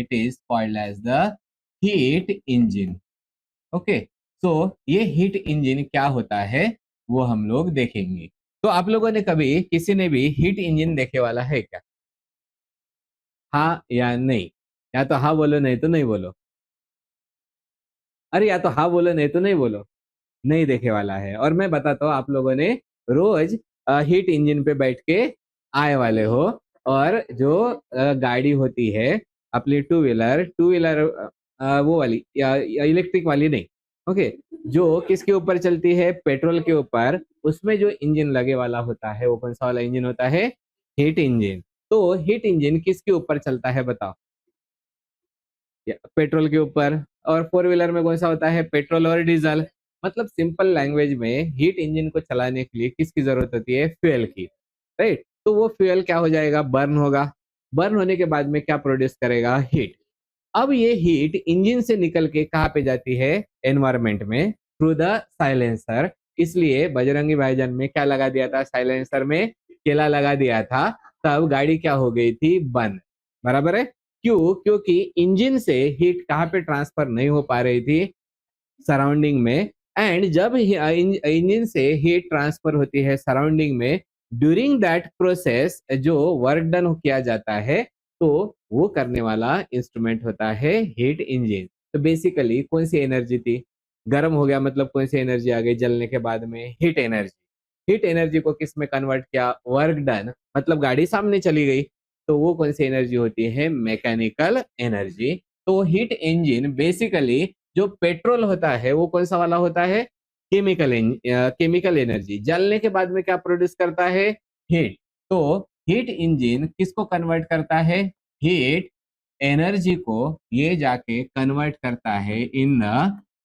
It is called as the heat engine. Okay, so ये heat engine क्या होता है वो हम लोग देखेंगे। तो आप लोगों ने कभी किसी ने भी हीट इंजन देखे वाला है क्या? हाँ या नहीं? या तो हाँ बोलो, नहीं तो नहीं बोलो। अरे या तो हाँ बोलो, नहीं तो नहीं बोलो। नहीं देखे वाला है। और मैं बताता हूँ, आप लोगों ने रोज हीट इंजन पे बैठ के आए वाले हो। और जो गाड़ी होती है अपनी टू व्हीलर वो वाली या इलेक्ट्रिक वाली नहीं, ओके, जो किसके ऊपर चलती है, पेट्रोल के ऊपर, उसमें जो इंजन लगे वाला होता है वो कौन सा वाला इंजन होता है? Heat engine. तो हीट इंजन किसके ऊपर चलता है बताओ? पेट्रोल के ऊपर। और फोर व्हीलर में कौन सा होता है? पेट्रोल और डीजल। मतलब सिंपल लैंग्वेज में हीट इंजन को चलाने के लिए किसकी जरूरत होती है? फ्यूल की। राइट, तो वो फ्यूल क्या हो जाएगा? बर्न होगा। बर्न होने के बाद में क्या प्रोड्यूस करेगा? हीट। अब ये हीट इंजन से निकल के कहाँ पे जाती है? एनवायरमेंट में, थ्रू द साइलेंसर। इसलिए बजरंगी भाईजान में क्या लगा दिया था? साइलेंसर में केला लगा दिया था। तब गाड़ी क्या हो गई थी? बंद। बराबर है। क्यों? क्योंकि इंजन से हीट कहाँ पे ट्रांसफर नहीं हो पा रही थी? सराउंडिंग में। एंड जब इंजन से हीट ट्रांसफर होती है सराउंडिंग में, ड्यूरिंग दैट प्रोसेस जो वर्क डन किया जाता है, तो वो करने वाला इंस्ट्रूमेंट होता है हीट इंजन। तो बेसिकली कौन सी एनर्जी थी? गर्म हो गया मतलब कौन सी एनर्जी आ गई जलने के बाद में? Heat energy. हीट एनर्जी को किस में कन्वर्ट किया? वर्क डन, मतलब गाड़ी सामने चली गई। तो वो कौन सी एनर्जी होती है? Mechanical energy. तो हीट इंजन बेसिकली जो पेट्रोल होता है वो कौन सा वाला होता है? Chemical energy. जलने के बाद में क्या प्रोड्यूस करता है? हीट। तो हीट इंजन किसको कन्वर्ट करता है? हीट एनर्जी को ये जाके कन्वर्ट करता है इन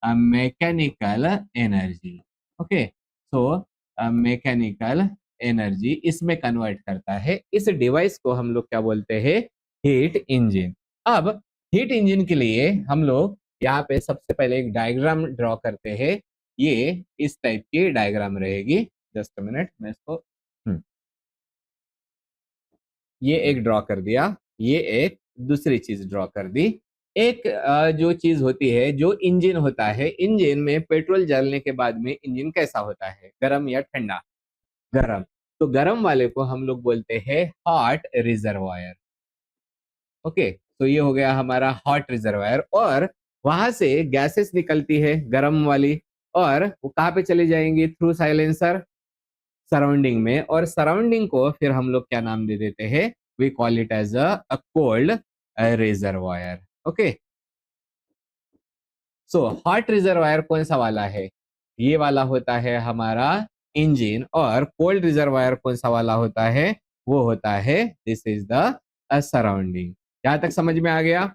mechanical energy. Okay, so mechanical energy इसमें कन्वर्ट करता है। इस डिवाइस को हम लोग क्या बोलते हैं? Heat engine. अब हीट इंजन के लिए हम लोग यहाँ पे सबसे पहले एक डायग्राम ड्रॉ करते हैं। ये इस टाइप की डायग्राम रहेगी। जस्ट मिनट, मैं इसको ये एक ड्रॉ कर दिया। ये एक दूसरी चीज ड्रॉ कर दी। एक जो चीज होती है, जो इंजन होता है, इंजन में पेट्रोल जलने के बाद में इंजन कैसा होता है? गरम या ठंडा? गरम। तो गरम वाले को हम लोग बोलते हैं हॉट रिजर्वायर। ओके, तो ये हो गया हमारा हॉट रिजर्वायर। और वहां से गैसेस निकलती है गरम वाली, और वो कहाँ पे चली जाएंगी? थ्रू साइलेंसर, सराउंडिंग में। और सराउंडिंग को फिर हम लोग क्या नाम दे देते हैं? We call it as a cold reservoir. Okay, so hot reservoir कौन सा वाला है? ये वाला होता है हमारा इंजन। और कोल्ड रिजर्वायर कौन सा वाला होता है? वो होता है, दिस इज द सराउंडिंग। यहाँ तक समझ में आ गया?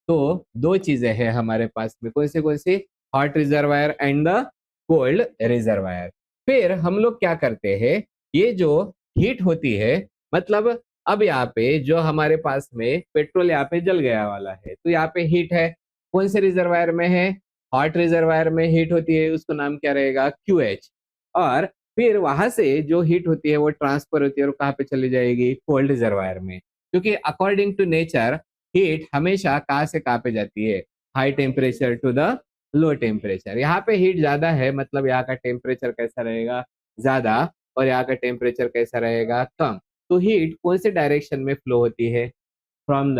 तो दो चीजें हैं हमारे पास में, कौन सी? Hot reservoir and the cold reservoir. फिर हम लोग क्या करते हैं? ये जो हीट होती है, मतलब अब यहाँ पे जो हमारे पास में पेट्रोल यहाँ पे जल गया वाला है, तो यहाँ पे हीट है। कौन से रिजर्वायर में है? हॉट रिजर्वायर में हीट होती है, उसको नाम क्या रहेगा? QH। और फिर वहां से जो हीट होती है वो ट्रांसफर होती है और कहाँ पे चली जाएगी? कोल्ड रिजर्वायर में। क्योंकि अकॉर्डिंग टू नेचर हीट हमेशा कहाँ से कहाँ पे जाती है? High temperature to the low temperature. यहाँ पे हीट ज्यादा है, मतलब यहाँ का टेम्परेचर कैसा रहेगा? ज्यादा। और यहाँ का टेम्परेचर कैसा रहेगा? कम। तो हीट कौन से डायरेक्शन में फ्लो होती है? From the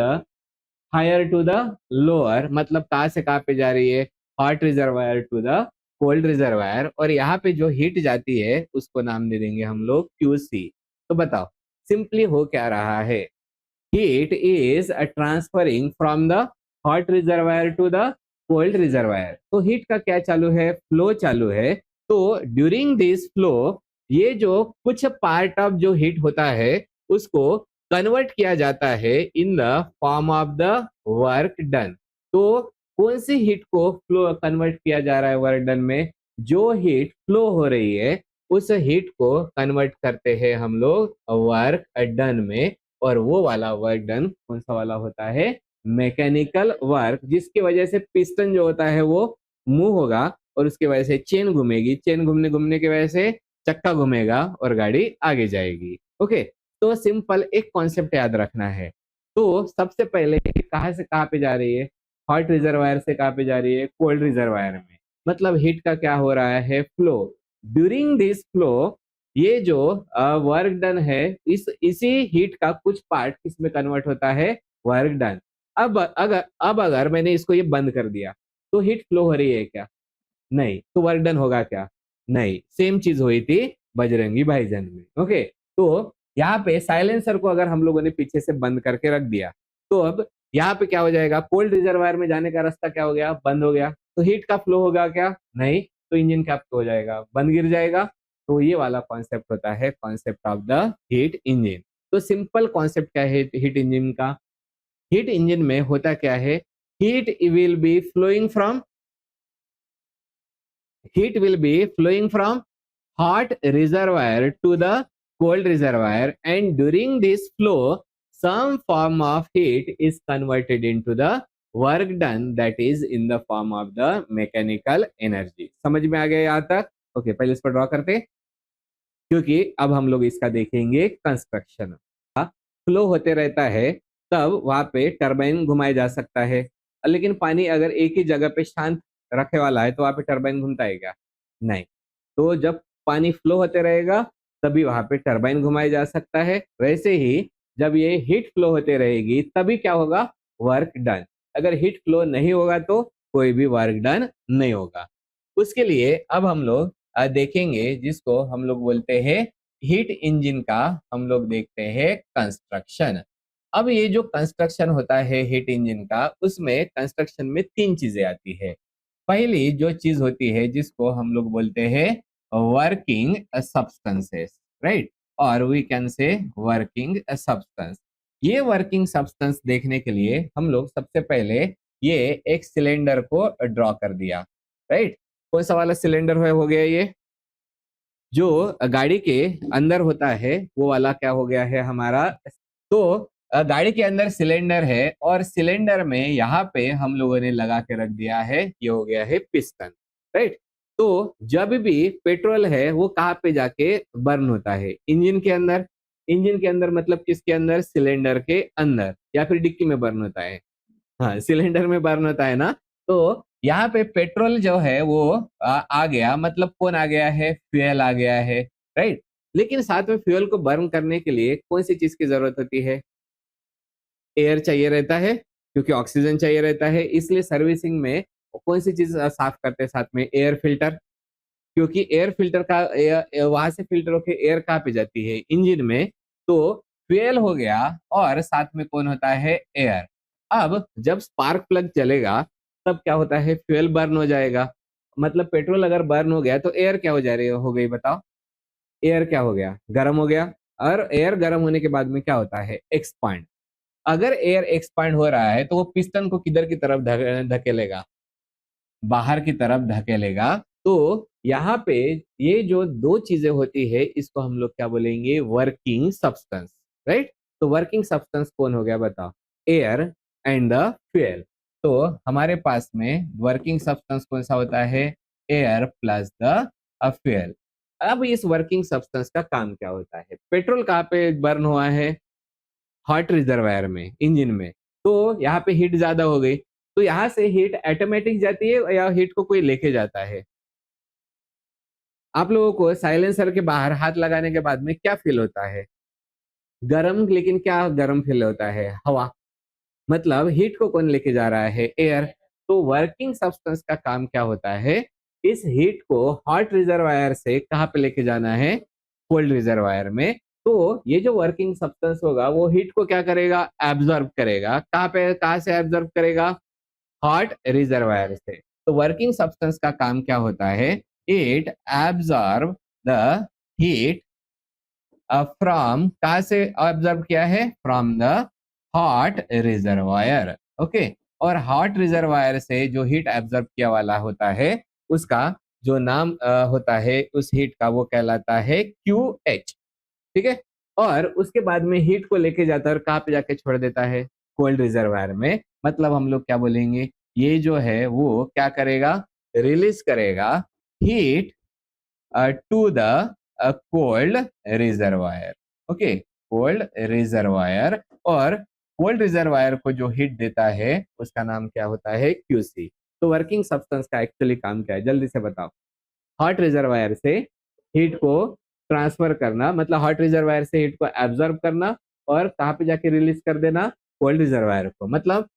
higher to the lower, मतलब कहाँ से कहाँ पे जा रही है? Hot reservoir to the cold reservoir. और यहाँ पे जो हीट जाती है उसको नाम दे देंगे हम लोग QC। तो बताओ सिंपली हो क्या रहा है? Heat is transferring from the hot reservoir to the cold reservoir. तो हीट का क्या चालू है? फ्लो चालू है। तो ड्यूरिंग दिस फ्लो ये जो कुछ पार्ट ऑफ जो हीट होता है उसको कन्वर्ट किया जाता है in the form of the work done. तो कौन सी हीट को फ्लो कन्वर्ट किया जा रहा है वर्क डन में? जो हीट फ्लो हो रही है उस हीट को कन्वर्ट करते हैं हम लोग वर्क डन में। और वो वाला वर्क डन कौन सा वाला होता है? मैकेनिकल वर्क, जिसकी वजह से पिस्टन जो होता है वो मूव होगा और उसकी वजह से चेन घूमेगी। चेन घूमने घूमने की वजह से चक्का घूमेगा और गाड़ी आगे जाएगी। ओके, तो सिंपल एक कॉन्सेप्ट याद रखना है। तो सबसे पहले कहाँ से कहाँ पे जा रही है, हॉट रिजर्वायर से कहाँ पे जा रही है, कोल्ड रिजर्वायर में। मतलब हीट का क्या हो रहा है, फ्लो। ड्यूरिंग दिस फ्लो ये जो वर्क डन है, इसी हीट का कुछ पार्ट किसमें कन्वर्ट होता है, वर्क डन। अब अगर मैंने इसको ये बंद कर दिया तो हीट फ्लो हो रही है क्या, नहीं, तो वर्क डन होगा क्या, नहीं। सेम चीज हुई थी बजरंगी भाईजान में। ओके, तो यहाँ पे साइलेंसर को अगर हम लोगों ने पीछे से बंद करके रख दिया तो अब यहाँ पे क्या हो जाएगा, कोल्ड रिजर्वायर में जाने का रास्ता क्या हो गया, बंद हो गया। तो हीट का फ्लो होगा क्या, नहीं। तो इंजन क्या हो जाएगा, बंद गिर जाएगा। तो ये वाला कॉन्सेप्ट होता है concept of the heat engine. तो सिंपल कॉन्सेप्ट क्या है हीट इंजन का, हीट इंजन में होता क्या है, heat will be flowing from heat will be flowing from hot reservoir to the cold reservoir, and during this flow some form of heat is converted into the work done, that is in the form of the mechanical energy। समझ में आ गया यहाँ तक। Okay, पहले इस पर draw करते हैं, क्योंकि अब हम लोग इसका देखेंगे कंस्ट्रक्शन। फ्लो होते रहता है तब वहां पे टरबाइन घुमाया जा सकता है, लेकिन पानी अगर एक ही जगह पे शांत रखे वाला है तो वहां पे टरबाइन घूमता है क्या, नहीं। तो जब पानी फ्लो होते रहेगा तभी वहां पे टरबाइन घुमाया जा सकता है। वैसे ही जब ये हीट फ्लो होते रहेगी तभी क्या होगा, वर्क डन। अगर हीट फ्लो नहीं होगा तो कोई भी वर्क डन नहीं होगा। उसके लिए अब हम लोग देखेंगे जिसको हम लोग बोलते हैं हीट इंजन का, हम लोग देखते हैं कंस्ट्रक्शन। अब ये जो कंस्ट्रक्शन होता है हीट इंजन का, उसमें कंस्ट्रक्शन में तीन चीजें आती है। पहली जो चीज होती है जिसको हम लोग बोलते हैं वर्किंग सब्सटेंसेस, राइट, और we can say working substance. ये वर्किंग सब्सटेंस देखने के लिए हम लोग सबसे पहले ये एक सिलेंडर को ड्रॉ कर दिया, राइट। कौन सा वाला सिलेंडर हो गया, ये जो गाड़ी के अंदर होता है वो वाला क्या हो गया है हमारा। तो गाड़ी के अंदर सिलेंडर है और सिलेंडर में यहाँ पे हम लोगों ने लगा के रख दिया है, ये हो गया है पिस्टन, राइट। तो जब भी पेट्रोल है वो कहाँ पे जाके बर्न होता है, इंजन के अंदर। इंजन के अंदर मतलब किसके अंदर, सिलेंडर के अंदर, या फिर डिक्की में बर्न होता है, हाँ सिलेंडर में बर्न होता है ना। तो यहाँ पे पेट्रोल जो है वो आ गया, मतलब कौन आ गया है, फ्यूल आ गया है, राइट। लेकिन साथ में फ्यूल को बर्न करने के लिए कौन सी चीज की जरूरत होती है, एयर चाहिए रहता है, क्योंकि ऑक्सीजन चाहिए रहता है। इसलिए सर्विसिंग में कौन सी चीज साफ करते हैं साथ में, एयर फिल्टर। क्योंकि एयर फिल्टर का वहां से फिल्टर होके एयर कहाँ पे जाती है, इंजन में। तो फ्यूल हो गया और साथ में कौन होता है, एयर। अब जब स्पार्क प्लग चलेगा तब क्या होता है, फ्यूल बर्न हो जाएगा। मतलब पेट्रोल अगर बर्न हो गया तो एयर क्या हो जा रही हो गई, बताओ। एयर क्या हो गया, गर्म हो गया। और एयर गर्म होने के बाद में क्या होता है, एक्सपांड। अगर एयर एक्सपांड हो रहा है तो वो पिस्टन को किधर की तरफ धकेलेगा, बाहर की तरफ धकेलेगा। तो यहाँ पे ये जो दो चीजें होती है इसको हम लोग क्या बोलेंगे, वर्किंग सब्सटेंस, राइट। तो वर्किंग सब्सटेंस कौन हो गया बताओ, एयर एंड द फ्यूल। तो हमारे पास में वर्किंग सब्सटेंस कौन सा होता है, एयर प्लस द फ्यूल। अब इस वर्किंग सब्सटेंस का काम क्या होता है, पेट्रोल कहाँ पे बर्न हुआ है, हॉट रिजर्वायर में, इंजन में। तो यहाँ पे हीट ज्यादा हो गई, तो यहाँ से हीट ऑटोमेटिक जाती है या हीट को कोई लेके जाता है। आप लोगों को साइलेंसर के बाहर हाथ लगाने के बाद में क्या फील होता है, गरम। लेकिन क्या गरम फील होता है, हवा। मतलब हीट को कौन लेके जा रहा है, एयर। तो वर्किंग सब्सटेंस का काम क्या होता है, इस हीट को हॉट रिजर्वायर से कहाँ पे लेके जाना है, कोल्ड रिजर्वायर में। तो ये जो वर्किंग सब्सटेंस होगा वो हीट को क्या करेगा, एब्जॉर्ब करेगा। कहाँ पे, कहाँ से एब्जॉर्ब करेगा, हॉट रिजर्वायर से। तो वर्किंग सब्सटेंस का काम क्या होता है, it absorb the heat from, कहाँ से ऑब्जर्व किया है, from the hot reservoir. Okay, और हॉट रिजर्वायर से जो हीट एब्जॉर्ब किया वाला होता है उसका जो नाम होता है उस हीट का, वो कहलाता है QH, ठीक है। और उसके बाद में हीट को लेके जाता है और कहाँ पे जाके छोड़ देता है, कोल्ड रिजर्वायर में। मतलब हम लोग क्या बोलेंगे, ये जो है वो क्या करेगा, रिलीज करेगा heat to the cold reservoir. Okay, cold reservoir. और कोल्ड रिजर्वायर को जो हीट देता है उसका नाम क्या होता है, क्यूसी। तो वर्किंग सब्सटेंस का एक्चुअली काम क्या है, जल्दी से बताओ। हॉट रिजर्वायर से हीट को ट्रांसफर करना, मतलब हॉट रिजर्वायर से हीट को एब्जॉर्ब करना और कहाँ पे जाके रिलीज कर देना, कोल्ड रिजर्वायर को। मतलब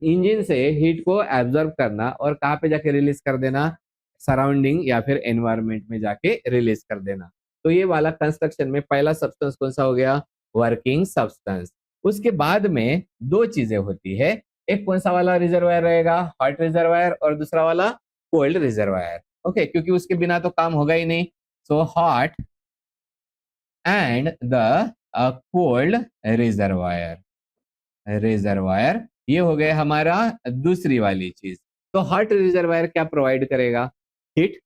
इंजन से हीट को एब्जॉर्ब करना और कहाँ पे जाके रिलीज कर देना, सराउंडिंग या फिर एनवायरमेंट में जाके रिलीज कर देना। तो ये वाला कंस्ट्रक्शन में पहला सब्सटेंस कौन सा हो गया, वर्किंग सब्सटेंस। उसके बाद में दो चीजें होती है, एक कौन सा वाला रिजर्वायर रहेगा, हॉट रिजर्वायर, और दूसरा वाला कोल्ड रिजर्वायर। ओके, क्योंकि उसके बिना तो काम होगा ही नहीं। So hot and the cold reservoir ये हो गया हमारा दूसरी वाली चीज। तो हॉट रिजर्वायर क्या प्रोवाइड करेगा, हीट,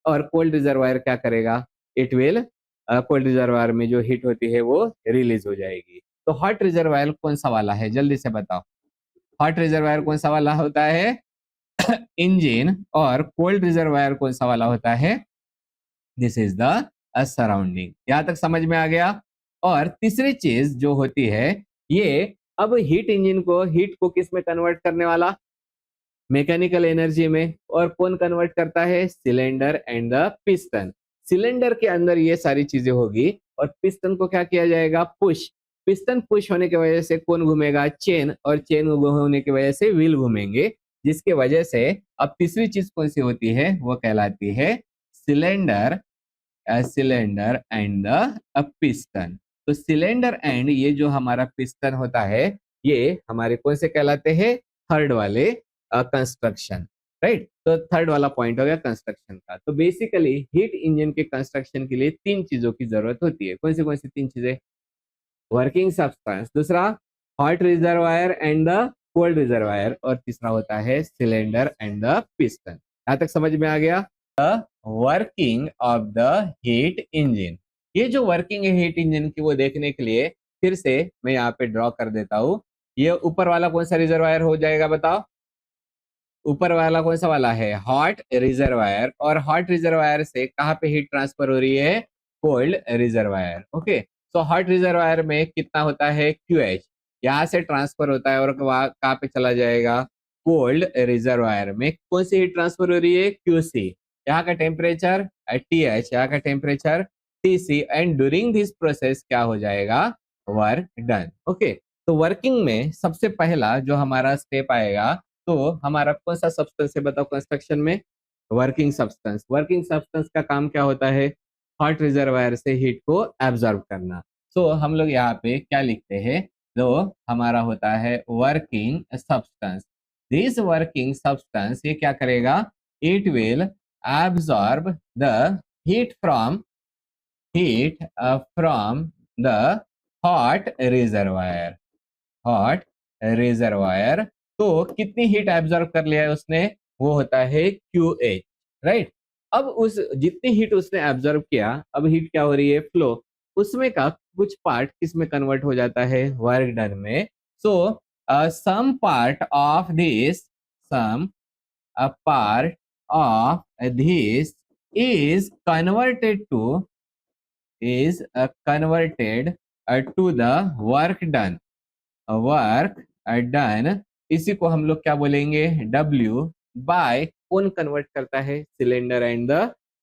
और कोल्ड रिजर्वायर क्या करेगा, इट विल, कोल्ड रिजर्वायर में जो हीट होती है वो रिलीज हो जाएगी। तो हॉट रिजर्वायर कौन सा वाला है, जल्दी से बताओ। हॉट रिजर्वायर कौन सा वाला होता है, इंजन, और कोल्ड रिजर्वायर कौन सा वाला होता है, दिस इज द सराउंडिंग। यहां तक समझ में आ गया। और तीसरी चीज जो होती है, ये अब हीट इंजन को, हीट को किस में कन्वर्ट करने वाला, मैकेनिकल एनर्जी में। और कौन कन्वर्ट करता है, cylinder and the piston. Cylinder के अंदर ये सारी चीजें होगी और पिस्टन को क्या किया जाएगा, पुश। पिस्टन पुश होने की वजह से कौन घूमेगा, चेन, और चेन होने की वजह से व्हील घूमेंगे, जिसके वजह से अब तीसरी चीज कौन सी होती है, वो कहलाती है cylinder, cylinder and the piston. तो सिलेंडर एंड ये जो हमारा पिस्टन होता है, ये हमारे कौन से कहलाते हैं, थर्ड वाले कंस्ट्रक्शन। राइट, तो थर्ड वाला पॉइंट हो गया कंस्ट्रक्शन का। तो बेसिकली हीट इंजन के कंस्ट्रक्शन के लिए तीन चीजों की जरूरत होती है। कौन सी तीन चीजें, वर्किंग सब्सटेंस, दूसरा hot reservoir and the cold reservoir, और तीसरा होता है सिलेंडर एंड द पिस्टन। यहां तक समझ में आ गया। Working of the heat engine, ये जो वर्किंग है हीट इंजन की, वो देखने के लिए फिर से मैं यहाँ पे ड्रॉ कर देता हूँ। ये ऊपर वाला कौन सा रिजर्वायर हो जाएगा, बताओ। ऊपर वाला कौन सा वाला है, हॉट रिजर्वायर। और हॉट रिजर्वायर से कहाँ पे हीट ट्रांसफर हो रही है, कोल्ड रिजर्वायर। ओके, तो हॉट रिजर्वायर में कितना होता है, QH, यहाँ से ट्रांसफर होता है और कहाँ पे चला जाएगा, कोल्ड रिजर्वायर में कौन सी हीट ट्रांसफर हो रही है, QC। यहाँ का टेम्परेचर TH, यहाँ का temperature TC, and during this process क्या हो जाएगा, वर्क डन। ओके, तो वर्किंग में सबसे पहला जो हमारा स्टेप आएगा, तो हमारा कौन सा सब्सटेंस है, बताओ कंस्ट्रक्शन में, वर्किंग सब्सटेंस। वर्किंग सब्सटेंस का काम क्या होता है, हॉट रिजर्वायर से हीट को एब्जॉर्ब करना। सो हम लोग यहाँ पे क्या लिखते हैं, जो हमारा होता है working substance. This working substance ये क्या करेगा, it will absorb the heat from, from the hot reservoir, hot reservoir. तो कितनी हीट एब्जॉर्ब कर लिया है उसने, वो होता है QH। राइट, अब उस जितनी हीट उसने एब्जॉर्ब किया, अब हीट क्या हो रही है, फ्लो, उसमें का कुछ पार्ट किस में कन्वर्ट हो जाता है, वर्क डन में। So some part of this, some part of this is converted to, is converted to the work done, work done. इसी को हम लोग क्या बोलेंगे, W बाय, कौन कन्वर्ट करता है, cylinder and the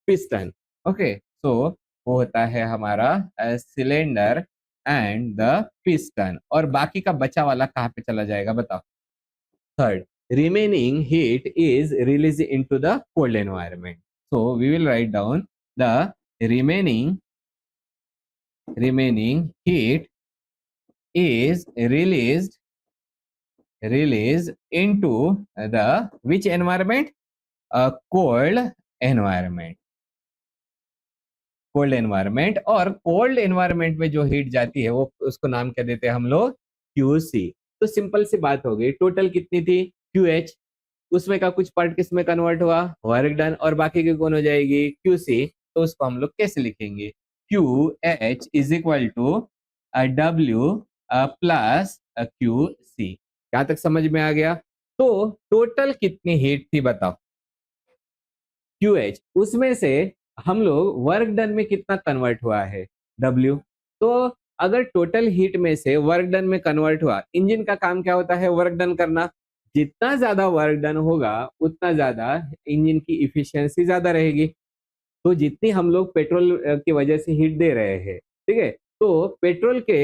piston. Okay, so वो होता है हमारा सिलेंडर एंड द पिस्टन। और बाकी का बचा वाला कहाँ पे चला जाएगा, बताओ। Third, remaining heat is released into the cold environment. So we will write down the remaining heat is released into the which environment, a cold environment, cold environment. और कोल्ड एनवायरमेंट में जो हीट जाती है वो उसको नाम क्या देते हैं हम लोग, QC। तो सिंपल सी बात हो गई, टोटल कितनी थी, QH, उसमें का कुछ पार्ट किस में कन्वर्ट हुआ, वर्क डन, और बाकी की कौन हो जाएगी, QC। तो उसको हम लोग कैसे लिखेंगे, QH is equal to W plus QC। यहाँ तक समझ में आ गया। तो टोटल कितनी हीट थी बताओ, QH, उसमें से हम लोग वर्क डन में कितना कन्वर्ट हुआ है, W। तो अगर टोटल हीट में से वर्क डन में कन्वर्ट हुआ, इंजन का काम क्या होता है, वर्क डन करना। जितना ज्यादा वर्क डन होगा उतना ज्यादा इंजन की इफिशियंसी ज्यादा रहेगी। तो जितनी हम लोग पेट्रोल की वजह से हीट दे रहे हैं, ठीक है, तो पेट्रोल के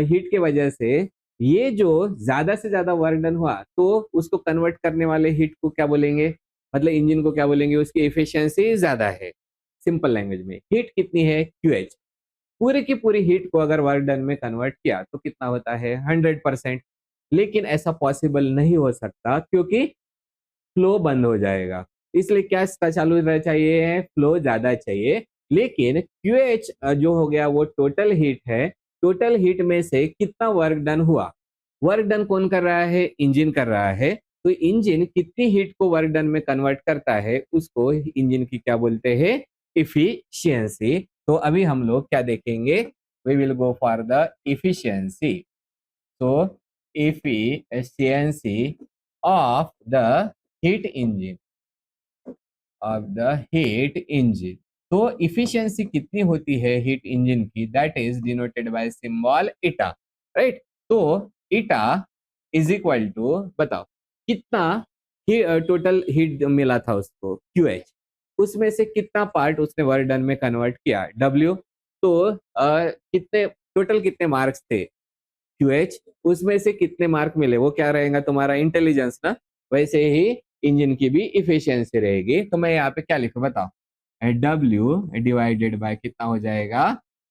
हीट के वजह से ये जो ज्यादा से ज्यादा वर्क डन हुआ तो उसको कन्वर्ट करने वाले हीट को क्या बोलेंगे, मतलब इंजन को क्या बोलेंगे, उसकी एफिशिएंसी ज्यादा है। सिंपल लैंग्वेज में हीट कितनी है, QH। पूरी की पूरी हीट को अगर वर्क डन में कन्वर्ट किया तो कितना होता है, 100%। लेकिन ऐसा पॉसिबल नहीं हो सकता क्योंकि फ्लो बंद हो जाएगा। इसलिए क्या इसका चालू रहना चाहिए, फ्लो ज्यादा चाहिए। लेकिन QH जो हो गया वो टोटल हीट है। टोटल हीट में से कितना वर्क डन हुआ, वर्क डन कौन कर रहा है, इंजन कर रहा है। तो इंजन कितनी हीट को वर्क डन में कन्वर्ट करता है उसको इंजन की क्या बोलते हैं, इफिशियंसी। तो अभी हम लोग क्या देखेंगे, we will go for the efficiency. तो efficiency of the heat engine, of the heat engine। तो इफिशियंसी कितनी होती है हीट इंजन की, that is denoted by symbol eta, right. तो ईटा इज इक्वल टू, बताओ कितना टोटल हीट मिला था उसको, QH। उसमें से कितना पार्ट उसने वर्क डन में कन्वर्ट किया, W। तो कितने टोटल कितने मार्क्स थे, QH। उसमें से कितने मार्क मिले वो क्या रहेगा, तुम्हारा इंटेलिजेंस ना। वैसे ही इंजन की भी इफिशियंसी रहेगी। तो मैं यहाँ पे क्या लिखूं बताओ, W डिवाइडेड बाय कितना हो जाएगा,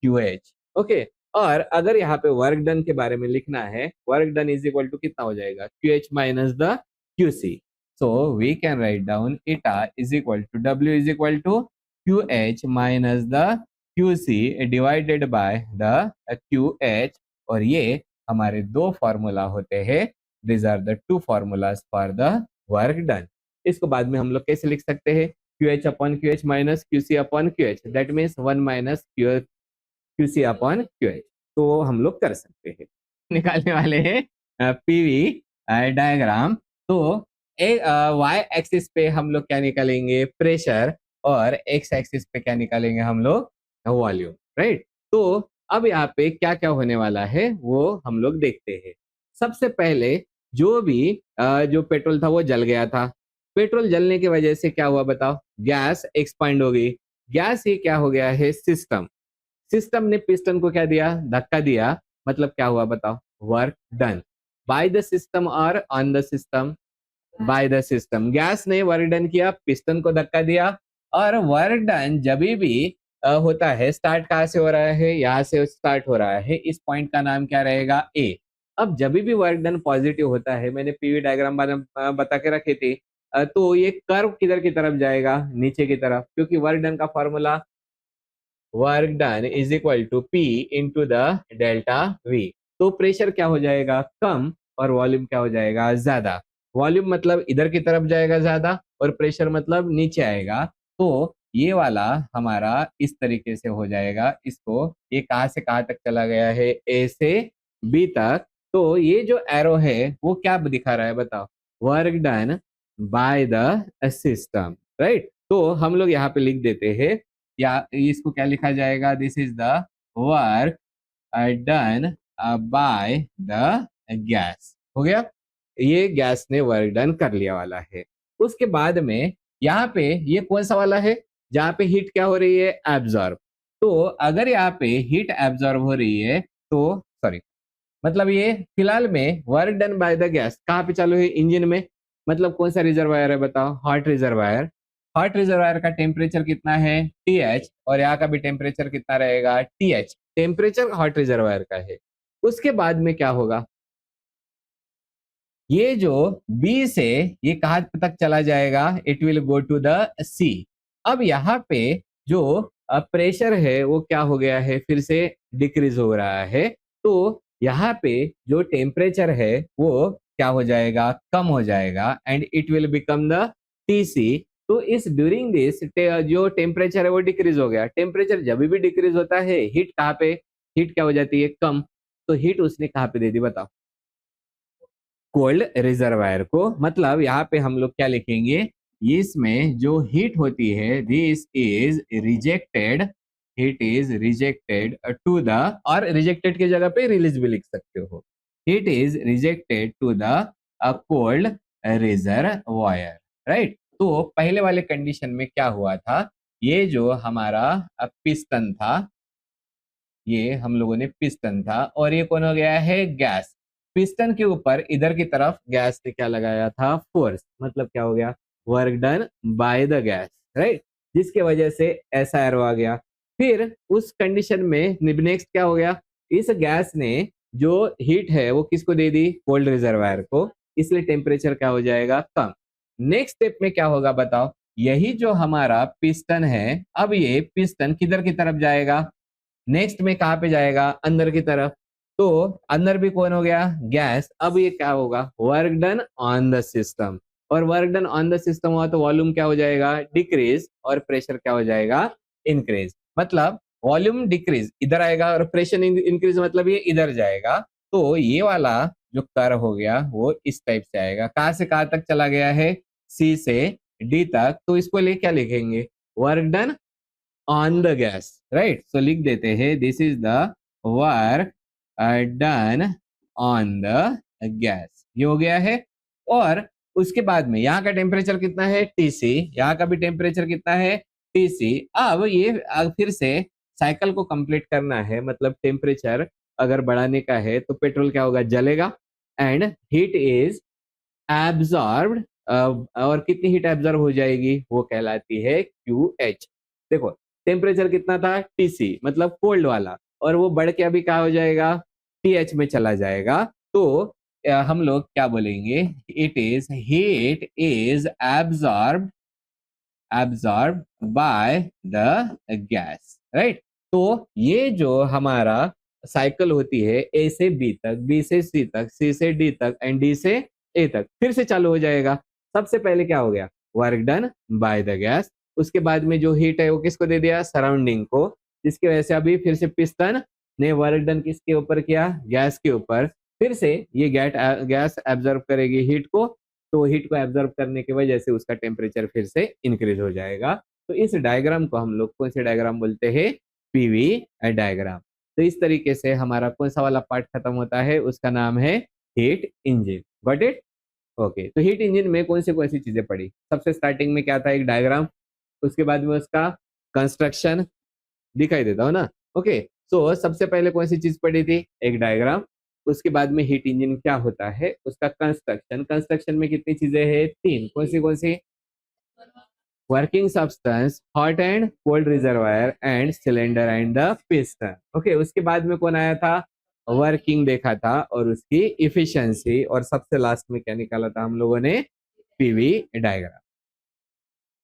QH। ओके। और अगर यहाँ पे वर्क डन के बारे में लिखना है, work done is equal to कितना हो जाएगा, QH minus the QC। So we can write down eta is equal to W is equal to QH minus the QC divided by the QH। और ये हमारे दो फॉर्मूला होते हैं, this are the two formulas for the work done. इसको बाद में हम लोग कैसे लिख सकते हैं, QH upon QH minus QC upon QH, that means 1 minus QC upon QH। तो हम लोग कर सकते हैं, निकालने वाले हैं PV डायग्राम। तो Y एक्सिस पे हम लोग क्या निकालेंगे, प्रेशर, और X एक्सिस पे क्या निकालेंगे हम लोग, वॉल्यूम, राइट। तो अब यहाँ पे क्या क्या होने वाला है वो हम लोग देखते हैं। सबसे पहले जो भी जो पेट्रोल था वो जल गया था। पेट्रोल जलने की वजह से क्या हुआ बताओ, गैस एक्सपांड हो गई। गैस ही क्या हो गया है, सिस्टम। सिस्टम ने पिस्टन को क्या दिया, धक्का दिया। मतलब क्या हुआ बताओ, work done by the system और on the system, by the system. Gas ने वर्क डन किया, पिस्टन को धक्का दिया। और वर्क डन जब भी होता है, स्टार्ट कहाँ से हो रहा है, यहाँ से स्टार्ट हो रहा है। इस पॉइंट का नाम क्या रहेगा, A। अब जब भी वर्क डन पॉजिटिव होता है, मैंने PV डायग्राम बता के रखे थे, तो ये कर्व किधर की तरफ जाएगा, नीचे की तरफ, क्योंकि वर्क डन का formula work done is equal to P into the delta V। तो प्रेशर क्या हो जाएगा, कम, और वॉल्यूम क्या हो जाएगा, ज्यादा। वॉल्यूम मतलब इधर की तरफ जाएगा ज्यादा, और प्रेशर मतलब नीचे आएगा। तो ये वाला हमारा इस तरीके से हो जाएगा। इसको ये कहाँ से कहाँ तक चला गया है, A से B तक। तो ये जो एरो है वो क्या दिखा रहा है बताओ, work done by the system, right. तो हम लोग यहाँ पे लिख देते हैं, या इसको क्या लिखा जाएगा, this is the work done by the gas. हो गया, ये गैस ने वर्क डन कर लिया वाला है। उसके बाद में यहाँ पे ये कौन सा वाला है, जहाँ पे हीट क्या हो रही है, एब्जॉर्ब। तो अगर यहाँ पे हीट एब्जॉर्ब हो रही है तो सॉरी, मतलब ये फिलहाल में work done by the gas कहाँ पे चालू है, इंजन में। मतलब कौन सा रिजर्वायर है बताओ, हॉट रिजर्वायर। हॉट रिजर्वायर का टेम्परेचर कितना है, TH, और यहाँ का भी टेम्परेचर कितना रहेगा, TH। टेम्परेचर हॉट रिजर्वायर का है। उसके बाद में क्या होगा, ये जो B से ये कहाँ तक चला जाएगा, it will go to the C। अब यहाँ पे जो प्रेशर है वो क्या हो गया है, फिर से डिक्रीज हो रहा है। तो यहाँ पे जो टेम्परेचर है वो क्या हो जाएगा, कम हो जाएगा, and it will become the TC। तो इस ड्यूरिंग दिस जो टेम्परेचर है वो डिक्रीज हो गया। टेम्परेचर जब भी डिक्रीज होता है, हीट कहाँ पे, हीट क्या हो जाती है, कम। तो हीट उसने कहाँ पे दे दी बताओ, कोल्ड रिजर्वायर को। मतलब यहाँ पे हम लोग क्या लिखेंगे, इसमें जो हीट होती है, this is rejected heat is rejected to the, और रिजेक्टेड की जगह पे रिलीज भी लिख सकते हो, heat is rejected to the cold reservoir, right. तो पहले वाले कंडीशन में क्या हुआ था, ये जो हमारा पिस्टन था, ये हम लोगों ने पिस्टन था, और ये कौन हो गया है, गैस। पिस्टन के ऊपर इधर की तरफ गैस ने क्या लगाया था, फोर्स, मतलब क्या हो गया, work done by the gas, right, जिसके वजह से ऐसा एरो आ गया। फिर उस कंडीशन में नेक्स्ट क्या हो गया, इस गैस ने जो हीट है वो किसको दे दी, कोल्ड रिजर्वायर को, इसलिए टेम्परेचर क्या हो जाएगा, कम। नेक्स्ट स्टेप में क्या होगा बताओ, यही जो हमारा पिस्टन है, अब ये पिस्टन किधर की तरफ जाएगा, नेक्स्ट में कहाँ पे जाएगा, अंदर की तरफ। तो अंदर भी कौन हो गया, गैस। अब ये क्या होगा, work done on the system, और work done on the system हुआ तो वॉल्यूम क्या हो जाएगा, डिक्रीज, और प्रेशर क्या हो जाएगा, इंक्रीज। मतलब वॉल्यूम डिक्रीज इधर आएगा और प्रेशर इंक्रीज, मतलब ये इधर जाएगा। तो ये वाला जो कर्व हो गया वो इस टाइप से आएगा, कहाँ से कहाँ तक चला गया है, सी से डी तक। तो इसको ले क्या लिखेंगे, work done on the gas, right. So लिख देते हैं this is the work done on the gas, ये हो गया है। और उसके बाद में यहाँ का टेम्परेचर कितना है, टीसी, यहाँ का भी टेम्परेचर कितना है, टीसी। अब ये फिर से साइकिल को कंप्लीट करना है, मतलब टेम्परेचर अगर बढ़ाने का है तो पेट्रोल क्या होगा, जलेगा, एंड हीट इज एब्जॉर्ब्ड, और कितनी हीट एब्जॉर्ब हो जाएगी, वो कहलाती है QH। देखो टेम्परेचर कितना था, टीसी, मतलब कोल्ड वाला, और वो बढ़ के अभी क्या हो जाएगा, TH में चला जाएगा। तो हम लोग क्या बोलेंगे, it is heat is absorb by the gas, right. तो ये जो हमारा साइकिल होती है, ए से बी तक, बी से सी तक, सी से डी तक, एंड डी से ए तक, फिर से चालू हो जाएगा। सबसे पहले क्या हो गया, work done by the gas, उसके बाद में जो हीट है वो किसको दे दिया, सराउंडिंग को, जिसकी वजह से अभी फिर से पिस्टन ने वर्क डन किसके ऊपर किया, गैस के ऊपर। फिर से ये गैस एब्जॉर्ब करेगी हीट को, तो हीट को एब्जॉर्ब करने की वजह से उसका टेम्परेचर फिर से इंक्रीज हो जाएगा। तो इस डायग्राम को हम लोग कौन से डायग्राम बोलते हैं, पीवी डायग्राम। तो इस तरीके से हमारा कौन सा वाला पार्ट खत्म होता है, उसका नाम है heat engine. Got it, okay. तो हीट इंजन में कौन सी चीजें पड़ी, सबसे स्टार्टिंग में क्या था, एक डायग्राम, उसके बाद में उसका कंस्ट्रक्शन, दिखाई देता हो ना, ओके। सो सबसे पहले कौन सी चीज पड़ी थी, एक डायग्राम, उसके बाद में हीट इंजन क्या होता है, उसका कंस्ट्रक्शन। कंस्ट्रक्शन में कितनी चीजें हैं, तीन, कौन सी, working substance, hot and cold reservoir, and cylinder and the piston, okay. उसके बाद में कौन आया था, वर्किंग देखा था और उसकी इफिशिएंसी, और सबसे लास्ट में क्या निकाला था हम लोगों ने, पीवी डायग्राम।